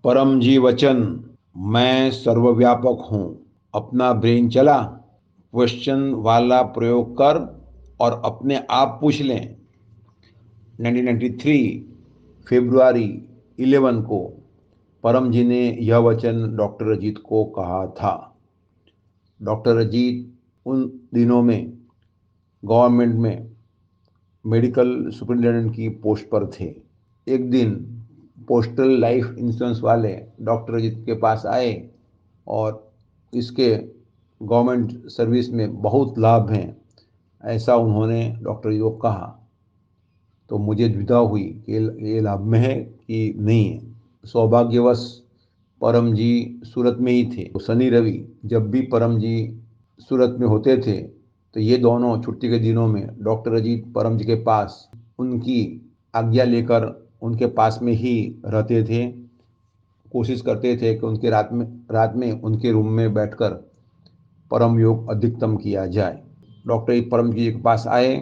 परम जी वचन, मैं सर्वव्यापक हूँ। अपना ब्रेन चला, क्वेश्चन वाला प्रयोग कर और अपने आप पूछ लें। 1993 फरवरी 11 को परम जी ने यह वचन डॉक्टर अजीत को कहा था। डॉक्टर अजीत उन दिनों में गवर्नमेंट में मेडिकल सुपरिटेंडेंट की पोस्ट पर थे। एक दिन पोस्टल लाइफ इंश्योरेंस वाले डॉक्टर अजीत के पास आए और इसके गवर्नमेंट सर्विस में बहुत लाभ हैं, ऐसा उन्होंने डॉक्टर अजीत को कहा। तो मुझे द्विधा हुई कि ये लाभ में है कि नहीं है। सौभाग्यवश परम जी सूरत में ही थे। तो शनि रवि जब भी परम जी सूरत में होते थे तो ये दोनों छुट्टी के दिनों में डॉक्टर अजीत परम जी के पास उनकी आज्ञा लेकर उनके पास में ही रहते थे। कोशिश करते थे कि उनके रात में उनके रूम में बैठकर परम योग अधिकतम किया जाए। डॉक्टर परम जी के पास आए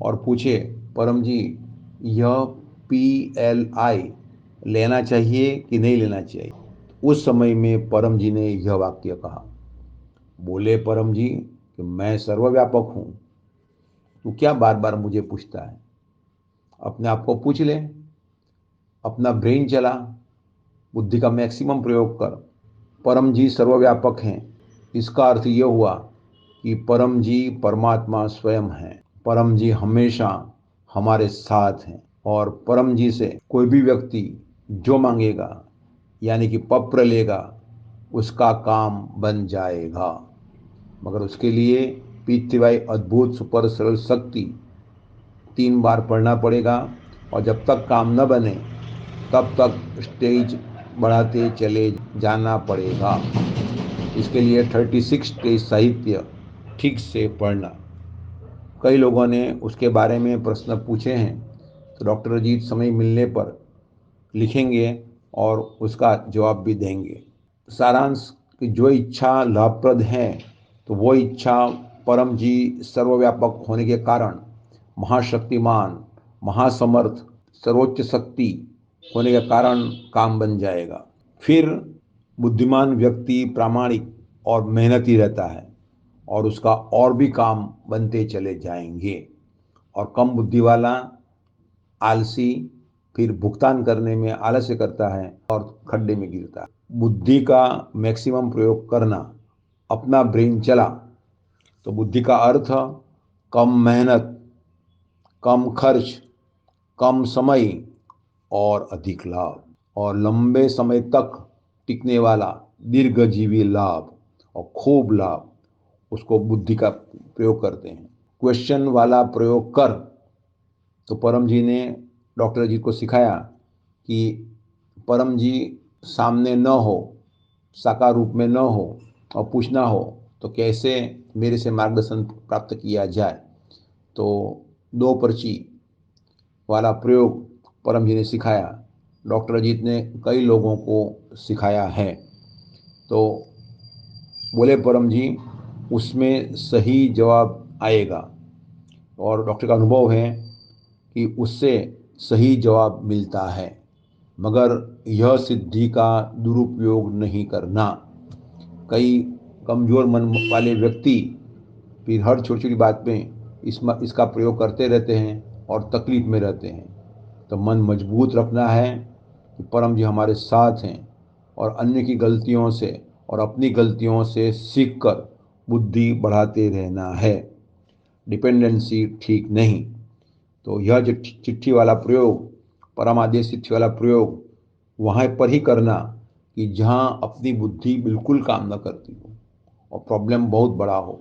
और पूछे, परम जी यह PLI लेना चाहिए कि नहीं लेना चाहिए। उस समय में परम जी ने यह वाक्य कहा। बोले परम जी कि मैं सर्वव्यापक हूँ, तू क्या बार बार मुझे पूछता है। अपने आप को पूछ ले, अपना ब्रेन चला, बुद्धि का मैक्सिमम प्रयोग कर। परम जी सर्वव्यापक हैं, इसका अर्थ ये हुआ कि परम जी परमात्मा स्वयं हैं। परम जी हमेशा हमारे साथ हैं और परम जी से कोई भी व्यक्ति जो मांगेगा यानी कि पत्र लेगा उसका काम बन जाएगा, मगर उसके लिए पीतृवाई अद्भुत सुपर सरल शक्ति 3 बार पढ़ना पड़ेगा और जब तक काम न बने तब तक स्टेज बढ़ाते चले जाना पड़ेगा। इसके लिए 36 स्टेज साहित्य ठीक से पढ़ना। कई लोगों ने उसके बारे में प्रश्न पूछे हैं, तो डॉक्टर अजीत समय मिलने पर लिखेंगे और उसका जवाब भी देंगे। सारांश कि जो इच्छा लाभप्रद है तो वो इच्छा परम जी सर्वव्यापक होने के कारण महाशक्तिमान, महासमर्थ, सर्वोच्च शक्ति होने के कारण काम बन जाएगा। फिर बुद्धिमान व्यक्ति प्रामाणिक और मेहनती रहता है और उसका और भी काम बनते चले जाएंगे, और कम बुद्धि वाला आलसी फिर भुगतान करने में आलस्य करता है और खड्डे में गिरता है। बुद्धि का मैक्सिमम प्रयोग करना, अपना ब्रेन चला, तो बुद्धि का अर्थ कम मेहनत, कम खर्च, कम समय और अधिक लाभ, और लंबे समय तक टिकने वाला दीर्घजीवी लाभ और खूब लाभ, उसको बुद्धि का प्रयोग करते हैं। क्वेश्चन वाला प्रयोग कर, तो परम जी ने डॉक्टर जी को सिखाया कि परम जी सामने न हो, साकार रूप में न हो और पूछना हो तो कैसे मेरे से मार्गदर्शन प्राप्त किया जाए। तो 2 पर्ची वाला प्रयोग परम जी ने सिखाया। डॉक्टर अजीत ने कई लोगों को सिखाया है। तो बोले परम जी उसमें सही जवाब आएगा, और डॉक्टर का अनुभव है कि उससे सही जवाब मिलता है, मगर यह सिद्धि का दुरुपयोग नहीं करना। कई कमज़ोर मन वाले व्यक्ति फिर हर छोटी छोटी बात में इसका प्रयोग करते रहते हैं और तकलीफ में रहते हैं। तो मन मजबूत रखना है कि परम जी हमारे साथ हैं और अन्य की गलतियों से और अपनी गलतियों से सीखकर बुद्धि बढ़ाते रहना है, डिपेंडेंसी ठीक नहीं। तो यह जो चिट्ठी वाला प्रयोग, परमादेश चिट्ठी वाला प्रयोग वहाँ पर ही करना कि जहाँ अपनी बुद्धि बिल्कुल काम न करती हो और प्रॉब्लम बहुत बड़ा हो।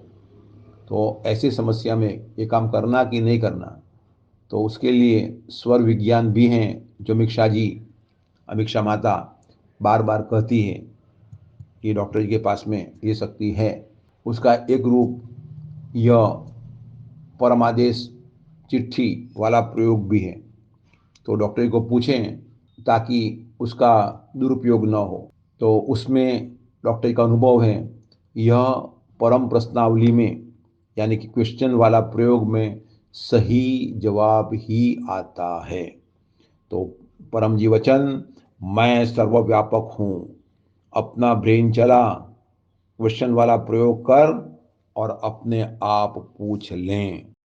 तो ऐसी समस्या में ये काम करना कि नहीं करना, तो उसके लिए स्वर विज्ञान भी हैं जो अमीक्षा माता बार बार कहती है कि डॉक्टर जी के पास में ये शक्ति है। उसका एक रूप यह परमादेश चिट्ठी वाला प्रयोग भी है। तो डॉक्टर जी को पूछें ताकि उसका दुरुपयोग न हो। तो उसमें डॉक्टर जी का अनुभव है, यह परम प्रश्नावली में यानी कि क्वेश्चन वाला प्रयोग में सही जवाब ही आता है। तो परम जी वचन, मैं सर्वव्यापक हूँ। अपना ब्रेन चला, क्वेश्चन वाला प्रयोग कर और अपने आप पूछ लें।